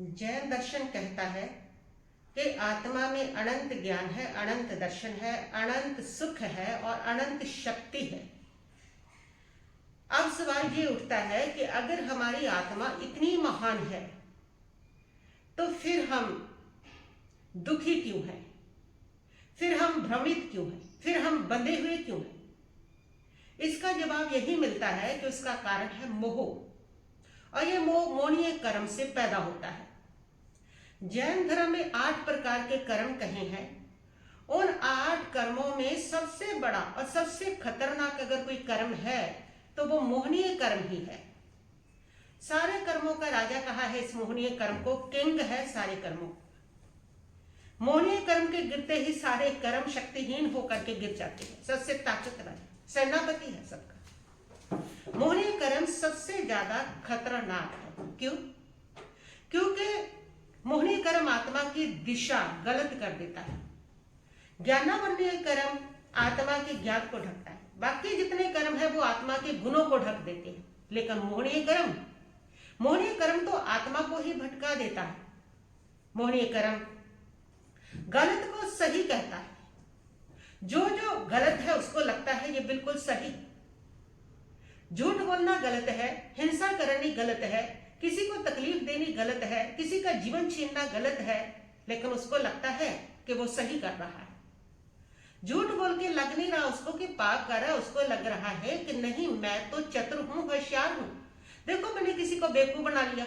जैन दर्शन कहता है कि आत्मा में अनंत ज्ञान है, अनंत दर्शन है, अनंत सुख है और अनंत शक्ति है। अब सवाल ये उठता है कि अगर हमारी आत्मा इतनी महान है तो फिर हम दुखी क्यों हैं, फिर हम भ्रमित क्यों हैं, फिर हम बंधे हुए क्यों हैं? इसका जवाब यही मिलता है कि उसका कारण है मोह, और ये मोह मोहनीय कर्म से पैदा होता है। जैन धर्म में 8 प्रकार के कर्म कहे हैं। उन 8 कर्मों में सबसे बड़ा और सबसे खतरनाक अगर कोई कर्म है तो वो मोहनीय कर्म ही है। सारे कर्मों का राजा कहा है इस मोहनीय कर्म को, किंग है सारे कर्मों। मोहनीय कर्म के गिरते ही सारे कर्म शक्तिहीन होकर के गिर जाते हैं। सबसे ताकतवर सेनापति है सबका। मोहनीय कर्म सबसे ज्यादा खतरनाक है। क्यों? क्योंकि मोहनीय कर्म आत्मा की दिशा गलत कर देता है। ज्ञानावर्णीय कर्म आत्मा के ज्ञान को ढकता है। बाकी जितने कर्म है वो आत्मा के गुणों को ढक देते हैं, लेकिन मोहनीय कर्म तो आत्मा को ही भटका देता है। मोहनीय कर्म गलत को सही कहता है। जो गलत है उसको लगता है ये बिल्कुल सही। झूठ बोलना गलत है, हिंसा करनी गलत है, किसी को तकलीफ देनी गलत है, किसी का जीवन छीनना गलत है, लेकिन उसको लगता है कि वो सही कर रहा है। झूठ बोल के लग नहीं रहा उसको कि पाप कर रहा है, उसको लग रहा है कि नहीं मैं तो चतुर हूं, होशियार हूं, देखो मैंने किसी को बेवकूफ बना लिया।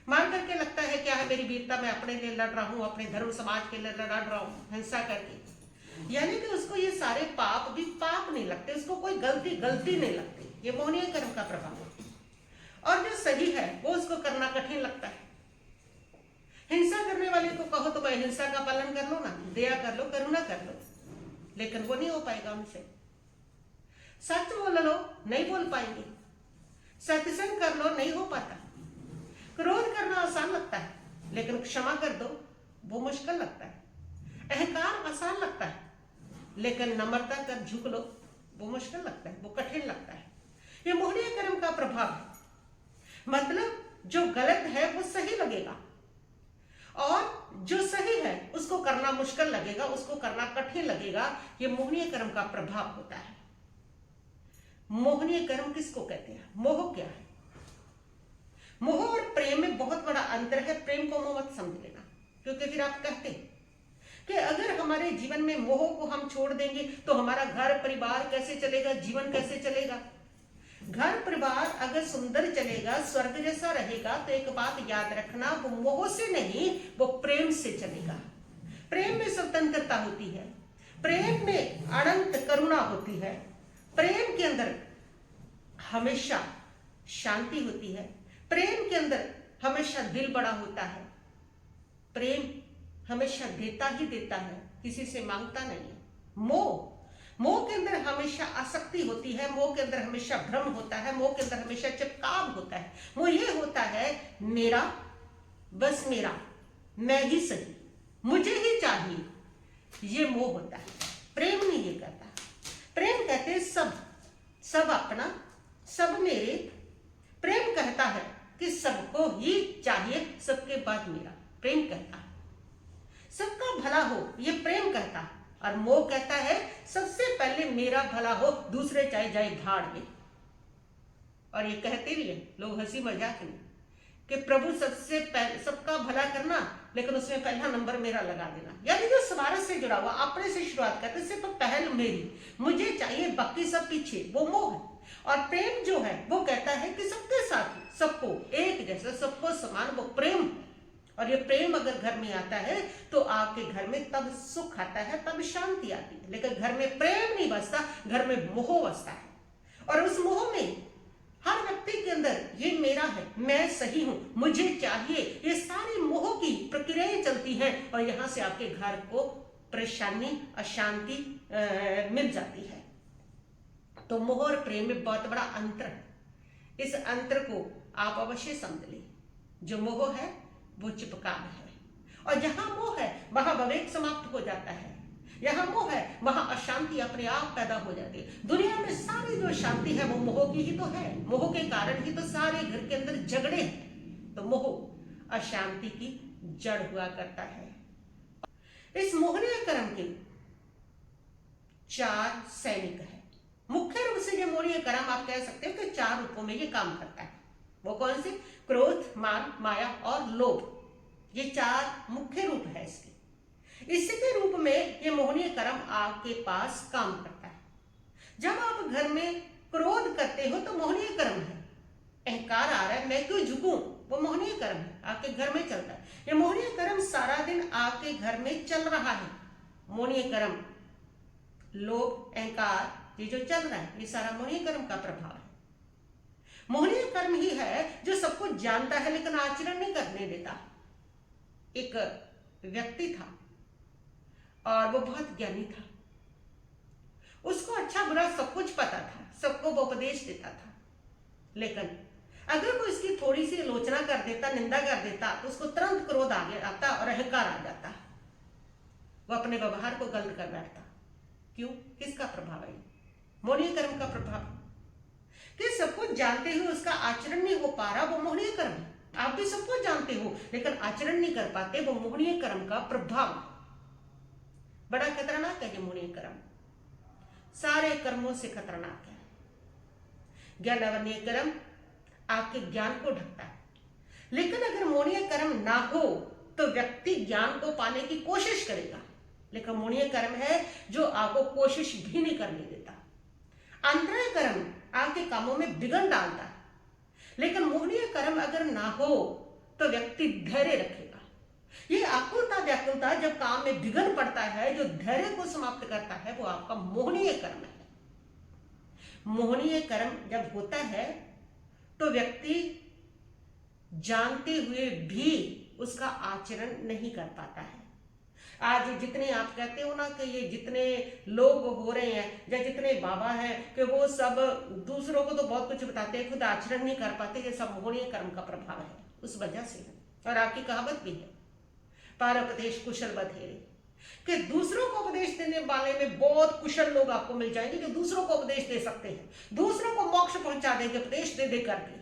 मान करके लगता है क्या है मेरी वीरता, मैं अपने लिए लड़ रहा हूं, अपने धर्म समाज के लिए लड़ रहा हूं हिंसा करके। यानी कि उसको ये सारे पाप भी पाप नहीं लगते, उसको कोई गलती नहीं लगती। ये मोहनीय कर्म का प्रभाव है। और जो सही है वो उसको करना कठिन लगता है। हिंसा करने वाले को कहो तो भाई हिंसा का पालन कर लो ना, दया कर लो, करुणा कर लो, लेकिन वो नहीं हो पाएगा उनसे। सच बोल लो, नहीं बोल पाएंगे। सत्संग कर लो, नहीं हो पाता। क्रोध करना आसान लगता है, लेकिन क्षमा कर दो वो मुश्किल लगता है। अहंकार आसान लगता है, लेकिन नम्रता कर झुक लो वो मुश्किल लगता है, वो कठिन लगता है। ये मोहनीय कर्म का प्रभाव है। मतलब जो गलत है वो सही लगेगा, और जो सही है उसको करना मुश्किल लगेगा, उसको करना कठिन लगेगा। ये मोहनीय कर्म का प्रभाव होता है। मोहनीय कर्म किसको कहते हैं? मोह क्या है? मोह और प्रेम में बहुत बड़ा अंतर है। प्रेम को मोह मत समझ लेना, क्योंकि फिर आप कहते कि अगर हमारे जीवन में मोह को हम छोड़ देंगे तो हमारा घर परिवार कैसे चलेगा, जीवन कैसे चलेगा। घर परिवार अगर सुंदर चलेगा, स्वर्ग जैसा रहेगा, तो एक बात याद रखना, वो मोह से नहीं, वो प्रेम से चलेगा। प्रेम में स्वतंत्रता होती है, प्रेम में अनंत करुणा होती है, प्रेम के अंदर हमेशा शांति होती है, प्रेम के अंदर हमेशा दिल बड़ा होता है, प्रेम हमेशा देता ही देता है, किसी से मांगता नहीं है। मोह के अंदर हमेशा आसक्ति होती है, मोह के अंदर हमेशा भ्रम होता है, मोह के अंदर हमेशा चिपकाव होता है। वो ये होता है मेरा, बस मेरा, मैं ही सही, मुझे ही चाहिए, ये मोह होता है। प्रेम नहीं ये कहता। प्रेम कहते हैं सब अपना, सब मेरे। प्रेम कहता है कि सबको ही चाहिए, सबके बाद मेरा। प्रेम कहता है सबका भला हो, ये प्रेम कहता है। और मोह कहता है सबसे पहले मेरा भला हो, दूसरे चाहे जाए भाड़ में। और ये कहते भी हैं लोग हंसी मजाक में कि प्रभु सबसे पहले सबका भला करना, लेकिन उसमें पहला नंबर मेरा लगा देना। यानी जो स्वार्थ से जुड़ा हुआ, अपने से शुरुआत करते, सिर्फ पहल मेरी, मुझे चाहिए, बाकी सब पीछे, वो मोह है। और प्रेम जो है वो कहता है कि सबके साथ, सबको एक जैसा, सबको समान, वो प्रेम। और ये प्रेम अगर घर में आता है तो आपके घर में तब सुख आता है, तब शांति आती है। लेकिन घर में प्रेम नहीं बसता, घर में मोह बसता है। और उस मोह में हर व्यक्ति के अंदर ये मेरा है, मैं सही हूं, मुझे चाहिए, ये सारी मोह की प्रक्रियाएं चलती हैं, और यहां से आपके घर को परेशानी, अशांति मिल जाती है। तो मोह और प्रेम में बहुत बड़ा अंतर है। इस अंतर को आप अवश्य समझ लें। जो मोह है वो चिपकाव है, और जहां मोह है वहां विवेक समाप्त हो जाता है। यहाँ मोह है, वहां अशांति अपने आप पैदा हो जाती है। दुनिया में सारी जो शांति है वो मोह की ही तो है। मोह के कारण ही तो सारे घर के अंदर झगड़े हैं। तो मोह अशांति की जड़ हुआ करता है। इस मोहनीय कर्म के 4 सैनिक हैं। मुख्य रूप से ये मोहनीय कर्म आप कह सकते हो कि 4 रूपों में ये काम करता है। वो कौन से? क्रोध, मान, माया और लोभ। ये 4 मुख्य रूप है इसके। इसके रूप में ये मोहनीय कर्म आपके पास काम करता है। जब आप घर में क्रोध करते हो तो मोहनीय कर्म है। अहंकार आ रहा है, मैं क्यों झुकूं, वो मोहनीय कर्म है, आपके घर में चलता है। ये मोहनीय कर्म सारा दिन आपके घर में चल रहा है। मोहनीय कर्म, लोभ, अहंकार, ये जो चल रहा है, ये सारा मोहनीय कर्म का प्रभाव है। मोहनीय कर्म ही है जो सब कुछ जानता है लेकिन आचरण नहीं करने देता। एक व्यक्ति था और वो बहुत ज्ञानी था। उसको अच्छा बुरा सब कुछ पता था, सबको वो उपदेश देता था। लेकिन अगर वो इसकी थोड़ी सी आलोचना कर देता, निंदा कर देता, तो उसको तुरंत क्रोध आ गया आता और अहंकार आ जाता। वो अपने व्यवहार को गलत कर बैठता। क्यों? किसका प्रभाव है? मोहनीय कर्म का प्रभाव। कि सब कुछ जानते हुए उसका आचरण नहीं हो पा रहा, वो मोहनीय कर्म है। आप भी सब कुछ जानते हो लेकिन आचरण नहीं कर पाते, वो मोहनीय कर्म का प्रभाव। बड़ा खतरनाक है ये मोहनीय कर्म, सारे कर्मों से खतरनाक है। ज्ञानावरणीय कर्म आपके ज्ञान को ढकता है, लेकिन अगर मोहनीय कर्म ना हो तो व्यक्ति ज्ञान को पाने की कोशिश करेगा। लेकिन मोहनीय कर्म है जो आपको कोशिश भी नहीं करने देता। अंतरंग कर्म आपके कामों में विघ्न डालता है, लेकिन मोहनीय कर्म अगर ना हो तो व्यक्ति धैर्य रखेगा। ये आकुलता व्याकुलता जब काम में विघ्न पड़ता है, जो धैर्य को समाप्त करता है, वो आपका मोहनीय कर्म है। मोहनीय कर्म जब होता है तो व्यक्ति जानते हुए भी उसका आचरण नहीं कर पाता है। आज जितने आप कहते हो ना कि ये जितने लोग हो रहे हैं या जितने बाबा हैं कि वो सब दूसरों को तो बहुत कुछ बताते हैं, खुद आचरण नहीं कर पाते, ये सब मोहनीय कर्म का प्रभाव है। उस वजह से है। और आपकी कहावत भी है, पारोपदेश कुशल बधेरे, कि दूसरों को उपदेश देने वाले में बहुत कुशल लोग आपको मिल जाएंगे जो दूसरों को उपदेश दे सकते हैं, दूसरों को मोक्ष पहुंचा देंगे उपदेश दे दे करके,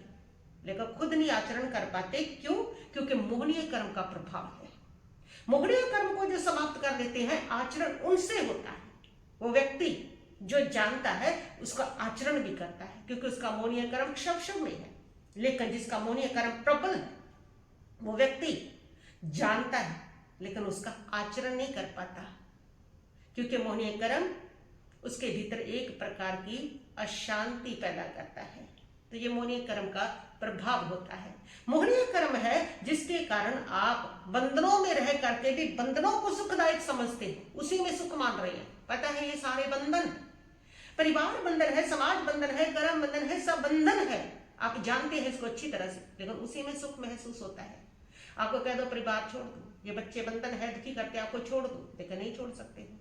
लेकिन खुद नहीं आचरण कर पाते। क्यों? क्योंकि मोहनीय कर्म का प्रभाव है। मोहनीय कर्म को जो समाप्त कर देते हैं, आचरण उनसे होता है। वो व्यक्ति जो जानता है उसका आचरण भी करता है, क्योंकि उसका मोहनीय कर्म क्षव में है। लेकिन जिसका मोहनीय कर्म प्रबल है, वो व्यक्ति जानता है लेकिन उसका आचरण नहीं कर पाता, क्योंकि मोहनीय कर्म उसके भीतर एक प्रकार की अशांति पैदा करता है। तो ये मोहनीय कर्म का प्रभाव होता है। मोहनीय कर्म है जिसके कारण आप बंधनों में रह करके भी बंधनों को सुखदायक समझते हैं, उसी में सुख मान रहे हैं। पता है ये सारे बंधन, परिवार बंधन है, समाज बंधन है, कर्म बंधन है, सब बंधन है। आप जानते हैं इसको अच्छी तरह से, लेकिन उसी में सुख महसूस होता है। आपको कह दो परिवार छोड़ दो, ये बच्चे बंधन है, दुखी करते, आपको छोड़ दो, लेकिन नहीं छोड़ सकते हैं।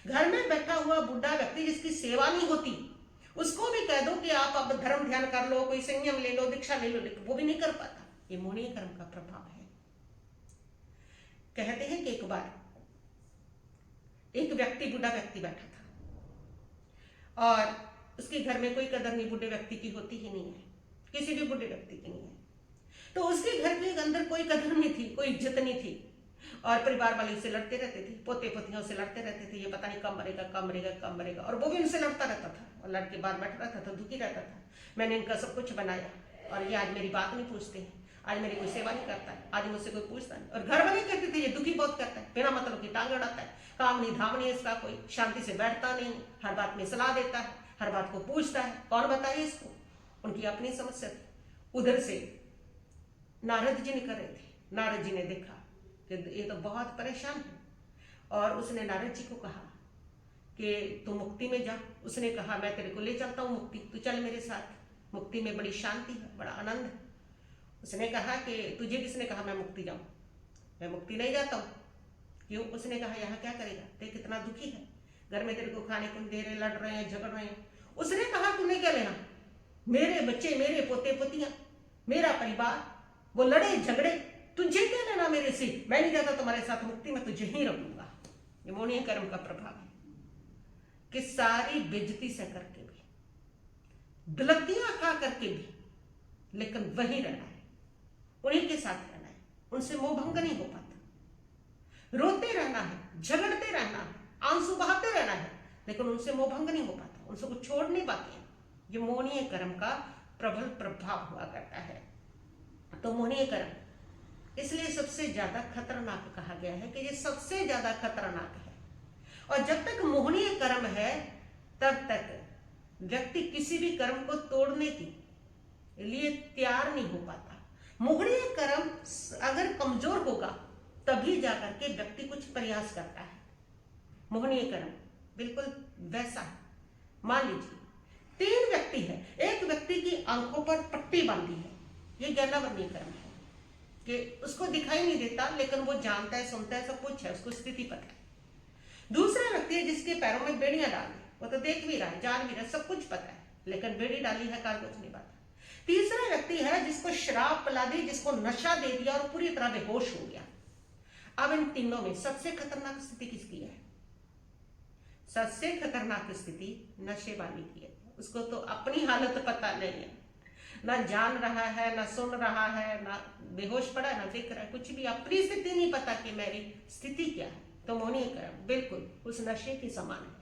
घर में बैठा हुआ बुढ़ा व्यक्ति जिसकी सेवा नहीं होती, उसको भी कह दो कि आप अब धर्म ध्यान कर लो, कोई संयम ले लो, दीक्षा ले लो, लेकिन वो भी नहीं कर पाता। ये मोहनीय कर्म का प्रभाव है। कहते हैं कि एक बार एक व्यक्ति, बुढ़ा व्यक्ति बैठा था और उसके घर में कोई कदर नहीं बुढ़े व्यक्ति की होती ही नहीं है, किसी भी बुढ़े व्यक्ति की नहीं है। तो उसके घर के अंदर कोई कदर नहीं थी, कोई इज्जत नहीं थी, और परिवार वाले उससे लड़ते रहते थे, पोते पोतियों से लड़ते रहते थे, ये पता नहीं कब मरेगा कब मरेगा कब मरेगा, और वो भी उनसे लड़ता रहता था और लड़के बाद बैठ रहता था, दुखी रहता था। मैंने इनका सब कुछ बनाया और ये आज मेरी बात नहीं पूछते हैं, आज मेरी कोई सेवा नहीं करता है, आज मुझसे कोई पूछता नहीं। और घर वाले कहते थे ये दुखी बहुत करता है, बिना मतलब की टांग अड़ाता है, काम नहीं धाम नहीं इसका, कोई शांति से बैठता नहीं, हर बात में सलाह देता है, हर बात को पूछता है, कौन बताए इसको। उनकी अपनी समस्या थी। उधर से नारद जी निकल रहे थे। नारद जी ने देखा कि ये तो बहुत परेशान है, और उसने नारद जी को कहा कि तू मुक्ति में जा। उसने कहा मैं तेरे को ले चलता हूँ मुक्ति, तू चल मेरे साथ, मुक्ति में बड़ी शांति है, बड़ा आनंद है। उसने कहा कि तुझे किसने कहा मैं मुक्ति जाऊँ, मैं मुक्ति नहीं जाता हूँ। क्यों? उसने कहा यहाँ क्या करेगा, देख कितना दुखी है, घर में तेरे को खाने को दे रहे, लड़ रहे हैं, झगड़ रहे हैं। उसने कहा तूने क्या लेना, मेरे बच्चे, मेरे पोते पोतियां, मेरा परिवार, वो लड़े झगड़े, तुझे क्या लेना मेरे से, मैं नहीं जाता तुम्हारे साथ मुक्ति में, तुझे ही रखूंगा। ये मोहनीय कर्म का प्रभाव है कि सारी बेइज्जती से करके भी, गलतियां खा करके भी, लेकिन वही रहना है, उन्हीं के साथ रहना है, उनसे मोह भंग नहीं हो पाता। रोते रहना है, झगड़ते रहना है, आंसू बहाते रहना है, लेकिन उनसे मोह भंग नहीं हो पाता, उनसे कुछ छोड़ नहीं पाते हैं। ये मोहनीय कर्म का प्रबल प्रभाव हुआ करता है। तो मोहनीय कर्म इसलिए सबसे ज्यादा खतरनाक कहा गया है कि ये सबसे ज्यादा खतरनाक है। और जब तक मोहनीय कर्म है तब तक व्यक्ति किसी भी कर्म को तोड़ने के लिए तैयार नहीं हो पाता। मोहनीय कर्म अगर कमजोर होगा तभी जाकर के व्यक्ति कुछ प्रयास करता है। मोहनीय कर्म बिल्कुल वैसा है। मान लीजिए 3 व्यक्ति है, एक व्यक्ति की आंखों पर पट्टी बांधी है, ये ज्ञानावरणीय कर्म है कि उसको दिखाई नहीं देता लेकिन वो जानता है, सुनता है, सब कुछ है, उसको स्थिति पता है। दूसरा व्यक्ति है जिसके पैरों में बेड़ियां डाली, वो तो देख भी रहा है, जान भी रहा है, सब कुछ पता है, लेकिन बेड़ी डाली है कार कुछ नहीं पता। तीसरा व्यक्ति है जिसको शराब पिला दी, जिसको नशा दे दिया और पूरी तरह बेहोश हो गया। अब इन तीनों में सबसे खतरनाक स्थिति किसकी है? सबसे खतरनाक स्थिति नशे वाली की है। उसको तो अपनी हालत पता नहीं है, ना जान रहा है, ना सुन रहा है, ना बेहोश पड़ा, ना देख रहा है, कुछ भी अपनी स्थिति नहीं पता कि मेरी स्थिति क्या है। तो मोहनीय कर्म बिल्कुल उस नशे के समान है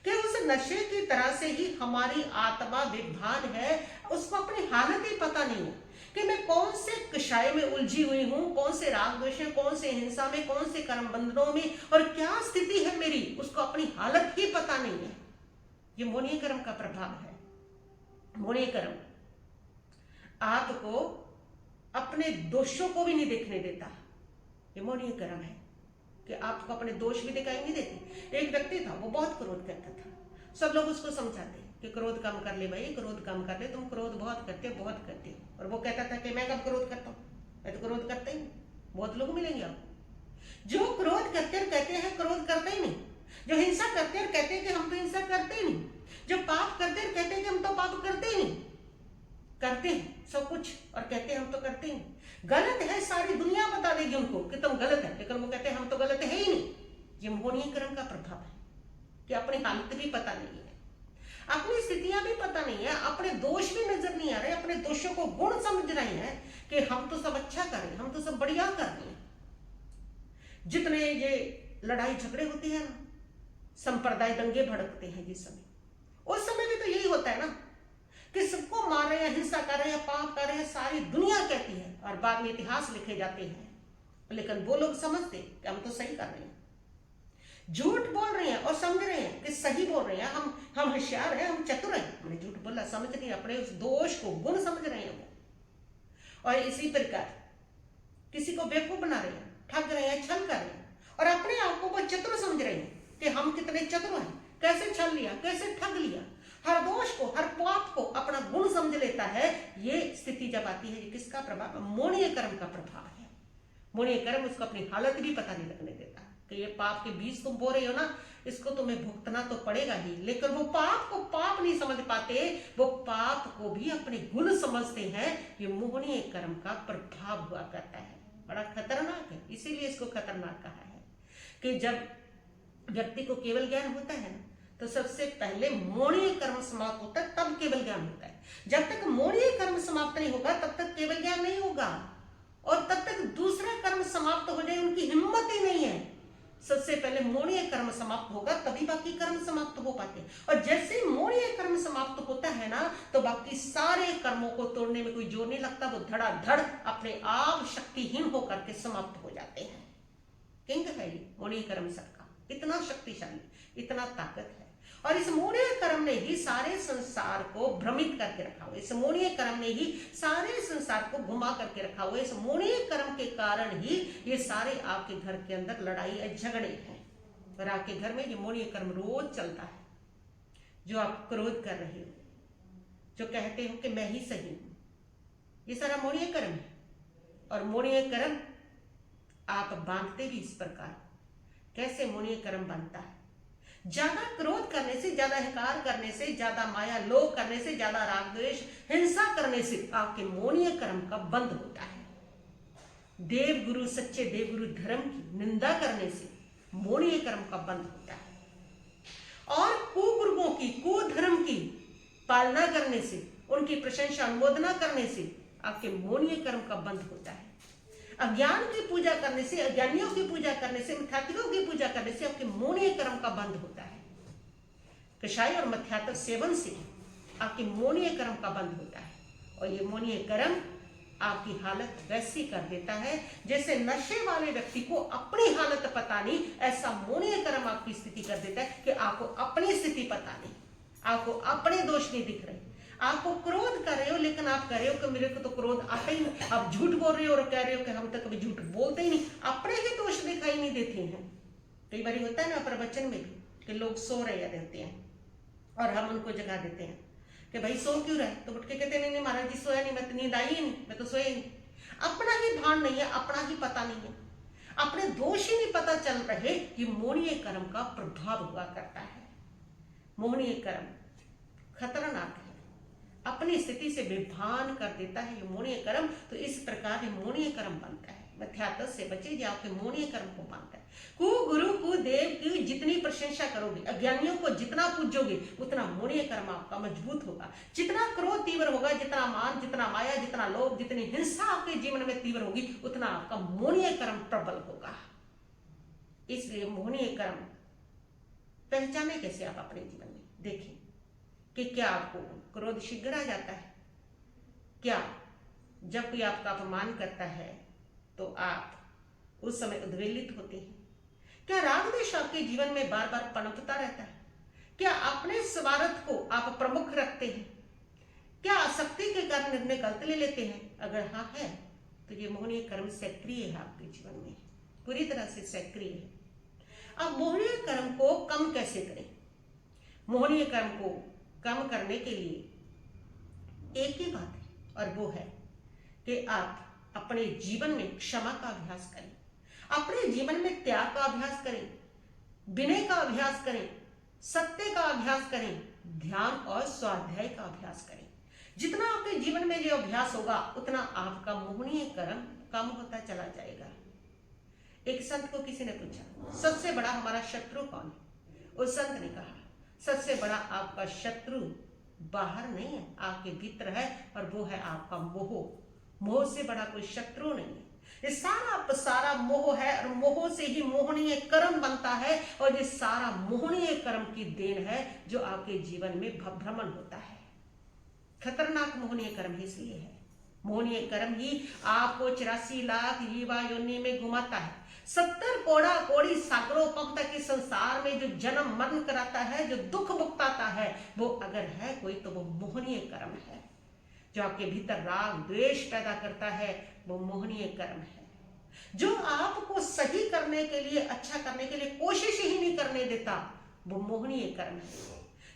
कि उस नशे की तरह से ही हमारी आत्मा विभान है, उसको अपनी हालत ही पता नहीं है कि मैं कौन से कषाय में उलझी हुई हूं, कौन से राग द्वेष में, कौन से हिंसा में, कौन से कर्म बंधनों में, और क्या स्थिति है मेरी, उसको अपनी हालत ही पता नहीं है। ये मोहनीय कर्म का प्रभाव है। मोहनीय कर्म आपको अपने दोषों को भी नहीं देखने देता। ये मोहनीय कर्म है कि आपको अपने दोष भी दिखाई नहीं देते। एक व्यक्ति था, वो बहुत क्रोध करता था, सब लोग उसको समझाते कि क्रोध कम कर ले भाई, क्रोध कम कर ले, तुम क्रोध बहुत करते हो। और वो कहता था कि मैं कब क्रोध करता हूँ, मैं तो क्रोध करता ही नहीं। बहुत लोग मिलेंगे आपको जो क्रोध करते और कहते हैं क्रोध करते ही नहीं, जो हिंसा करते और कहते हैं कि हम तो हिंसा करते ही नहीं, जो पाप करते और कहते हैं कि हम तो पाप करते ही नहीं। करते हैं सब कुछ और कहते हैं हम तो करते ही नहीं। गलत है, सारी दुनिया बता देगी उनको कि तुम गलत है, लेकिन वो कहते हैं हम तो गलत है ही नहीं। ये मोहनीय कर्म का प्रभाव है कि अपनी हालत भी पता नहीं है, अपनी स्थितियां भी पता नहीं है, अपने दोष भी नजर नहीं आ रहे, अपने दोषों को गुण समझ रहे हैं कि हम तो सब अच्छा कर रहे हैं, हम तो सब बढ़िया कर रहे हैं। जितने ये लड़ाई झगड़े होते हैं ना, संप्रदाय दंगे भड़कते हैं जिस समय, उस समय भी तो यही होता है ना कि सबको मार रहे हैं, हिंसा कर रहे हैं, पाप कर रहे हैं, सारी दुनिया कहती है और बाद में इतिहास लिखे जाते हैं, लेकिन वो लोग समझते कि हम तो सही कर रहे हैं, झूठ बोल रहे हैं और समझ रहे हैं कि सही बोल रहे हैं, हम होशियार हैं, हम चतुर हैं, हमने झूठ बोला समझ नहीं, अपने उस दोष को गुण समझ रहे हैं वो। और इसी प्रकार किसी को बेवकूफ बना रहे हैं, ठग रहे हैं, छल कर रहे हैं, और अपने आप को वो चतुर समझ रहे हैं कि हम कितने चतुर हैं, कैसे छल लिया, कैसे ठग लिया, हर दोष को, हर पाप को अपना गुण समझ लेता है। ये स्थिति जब आती है, ये किसका प्रभाव? मोहनीय कर्म का प्रभाव है। मोहनीय कर्म उसको अपनी हालत भी पता नहीं लगने देता कि ये पाप के बीज तुम बो रहे हो ना, इसको तुम्हें भुगतना तो पड़ेगा ही, लेकिन वो पाप को पाप नहीं समझ पाते, वो पाप को भी अपने गुण समझते हैं। ये मोहनीय कर्म का प्रभाव हुआ करता है, बड़ा खतरनाक है। इसीलिए इसको खतरनाक कहा है कि जब व्यक्ति को केवल ज्ञान होता है ना, तो सबसे पहले मोहनीय कर्म समाप्त होता है, तब केवल ज्ञान होता है। जब तक मोहनीय कर्म समाप्त नहीं होगा तब तक केवल ज्ञान नहीं होगा, और तब तक दूसरा कर्म समाप्त हो जाए उनकी हिम्मत ही नहीं है। सबसे पहले मोहनीय कर्म समाप्त होगा तभी बाकी कर्म समाप्त हो पाते हैं, और जैसे मोहनीय कर्म समाप्त होता है ना, तो बाकी सारे कर्मों को तोड़ने में कोई जोर नहीं लगता, वो धड़ाधड़ अपने आप शक्तिहीन होकर के समाप्त हो जाते हैं। किंग है ये मोहनीय कर्म सबका, इतना शक्तिशाली, इतना ताकत है। और इस मोहनीय कर्म ने ही सारे संसार को भ्रमित करके रखा हुआ, इस मोहनीय कर्म ने ही सारे संसार को घुमा करके रखा हुआ। इस मोहनीय कर्म के कारण ही ये सारे आपके घर के अंदर लड़ाई या झगड़े हैं, और आपके घर में ये मोहनीय कर्म रोज चलता है। जो आप क्रोध कर रहे हो, जो कहते हो कि मैं ही सही हूं, ये सारा मोहनीय कर्म है। और मोहनीय कर्म आप बांधते भी इस प्रकार, कैसे मोहनीय कर्म बनता है? ज्यादा क्रोध करने से, ज्यादा अहंकार करने से, ज्यादा माया लोभ करने से, ज्यादा राग द्वेष हिंसा करने से आपके मोहनीय कर्म का बंद होता है। देव गुरु, सच्चे देव गुरु धर्म की निंदा करने से मोहनीय कर्म का बंद होता है, और कुगुरुओं की, कुधर्म की पालना करने से, उनकी प्रशंसा अनुमोदना करने से आपके मोहनीय कर्म का बंद होता है। अज्ञान की पूजा करने से, अज्ञानियों की पूजा करने से, मिथ्यात्विकों की पूजा करने से आपके मोहनीय कर्म का बंध होता है। कषाय और मध्यात्मक सेवन से आपके मोहनीय कर्म का बंध होता है, और ये मोहनीय कर्म आपकी हालत वैसी कर देता है जैसे नशे वाले व्यक्ति को अपनी हालत पता नहीं, ऐसा मोहनीय कर्म आपकी स्थिति कर देता है कि आपको अपनी स्थिति पता नहीं, आपको अपने दोष नहीं दिख रहे। आपको क्रोध कर रहे हो, लेकिन आप कह रहे हो कि मेरे को तो क्रोध आता ही नहीं। आप झूठ बोल रहे हो और कह रहे हो कि हम तो कभी झूठ बोलते ही नहीं, अपने ही दोष दिखाई नहीं देते हैं। कई बार होता है ना प्रवचन में कि लोग सो रहे रहते हैं और हम उनको जगा देते हैं कि भाई सो क्यों रहे, तो उठ के कहते नहीं महाराज जी सोया नहीं, मैं तो नींद आई ही नहीं, मैं तो सोया ही नहीं। अपना ही भान नहीं है, अपना ही पता नहीं है, अपने दोष ही नहीं पता चल रहे। ये मोहनीय कर्म का प्रभाव हुआ करता है। मोहनीय कर्म खतरनाक है, अपनी स्थिति से बेभान कर देता है ये मोहनीय कर्म। तो इस प्रकार ये मोहनीय कर्म बनता है। मिथ्यात्व से बचे जो आपके मोहनीय कर्म को मानता है। कु गुरु कु देव की जितनी प्रशंसा करोगे, अज्ञानियों को जितना पूजोगे, उतना मोहनीय कर्म आपका मजबूत होगा। जितना क्रोध तीव्र होगा, जितना मान, जितना माया, जितना लोभ, जितनी हिंसा आपके जीवन में तीव्र होगी, उतना आपका मोहनीय कर्म प्रबल होगा। इसलिए मोहनीय कर्म पहचाने कैसे आप अपने जीवन में देखें कि क्या आपको क्रोध शीघ्र आ जाता है? क्या जब कोई आपका अपमान करता है तो आप उस समय उद्वेलित होते हैं? क्या राग द्वेष आपके जीवन में बार बार पनपता रहता है? क्या अपने स्वार्थ को आप प्रमुख रखते हैं? क्या आसक्ति के कारण निर्णय गलत ले लेते हैं? अगर हाँ है तो ये मोहनीय कर्म सक्रिय है आपके जीवन में, पूरी तरह से सक्रिय है। अब मोहनीय कर्म को कम कैसे करें? मोहनीय कर्म को कम करने के लिए एक ही बात है, और वो है कि आप अपने जीवन में क्षमा का अभ्यास करें, अपने जीवन में त्याग का अभ्यास करें, विनय का अभ्यास करें, सत्य का अभ्यास करें, ध्यान और स्वाध्याय का अभ्यास करें। जितना आपके जीवन में जो अभ्यास होगा, उतना आपका मोहनीय कर्म कम होता चला जाएगा। एक संत को किसी ने पूछा, सबसे बड़ा हमारा शत्रु कौन है? उस संत ने कहा, सबसे बड़ा आपका शत्रु बाहर नहीं है, आपके भीतर है, और वो है आपका मोह। मोह से बड़ा कोई शत्रु नहीं है। ये सारा मोह है, और मोह से ही मोहनीय कर्म बनता है, और ये सारा मोहनीय कर्म की देन है जो आपके जीवन में भ्रमण होता है। खतरनाक मोहनीय कर्म इसलिए है। मोहनीय कर्म ही आपको 84 लाख जीवा योनि में घुमाता है। 70 कोड़ा कोड़ी सागरों पंख के संसार में जो जन्म मरण कराता है, जो दुख भुगताता है, वो अगर है कोई तो वो मोहनीय कर्म है। जो आपके भीतर राग द्वेष पैदा करता है, वो मोहनीय कर्म है। जो आपको सही करने के लिए, अच्छा करने के लिए कोशिश ही नहीं करने देता, वो मोहनीय कर्म है।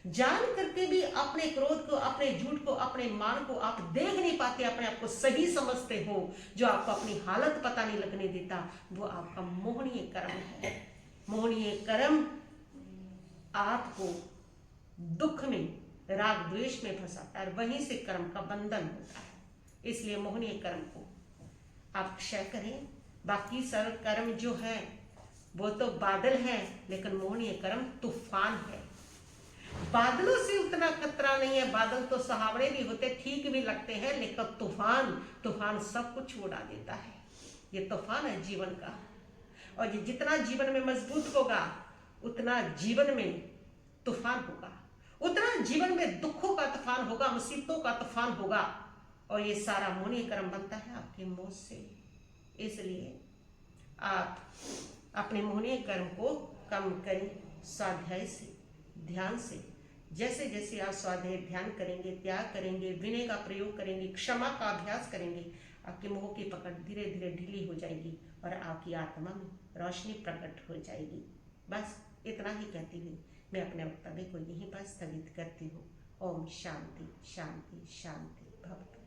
जान करके भी अपने क्रोध को, अपने झूठ को, अपने मान को आप देख नहीं पाते, अपने आप को सही समझते हो, जो आपको अपनी हालत पता नहीं लगने देता, वो आपका मोहनीय कर्म है। मोहनीय कर्म आपको दुख में, राग द्वेष में फंसाता है, वहीं से कर्म का बंधन होता है। इसलिए मोहनीय कर्म को आप क्षय करें। बाकी सारे कर्म जो है वो तो बादल है, लेकिन मोहनीय कर्म तूफान है। बादलों से उतना खतरा नहीं है, बादल तो सहावने भी होते, ठीक भी लगते हैं, लेकिन तूफान सब कुछ उड़ा देता है। ये तूफान है जीवन का, और ये जितना जीवन में मजबूत होगा, उतना जीवन में तूफान होगा, उतना जीवन में दुखों का तूफान होगा, मुसीबतों का तूफान होगा, और ये सारा मोहनीय कर्म बनता है आपके मौत से। इसलिए आप अपने मोहनीय कर्म को कम करें स्वाध्याय से, ध्यान से। जैसे जैसे आप स्वाध्याय ध्यान करेंगे, त्याग करेंगे, विनय का प्रयोग करेंगे, क्षमा का अभ्यास करेंगे, आपके मोह की पकड़ धीरे धीरे ढीली हो जाएगी और आपकी आत्मा में रोशनी प्रकट हो जाएगी। बस इतना ही कहती हुई मैं अपने वक्तव्य को यहीं पर स्थगित करती हूँ। ओम शांति शांति शांति भवतु।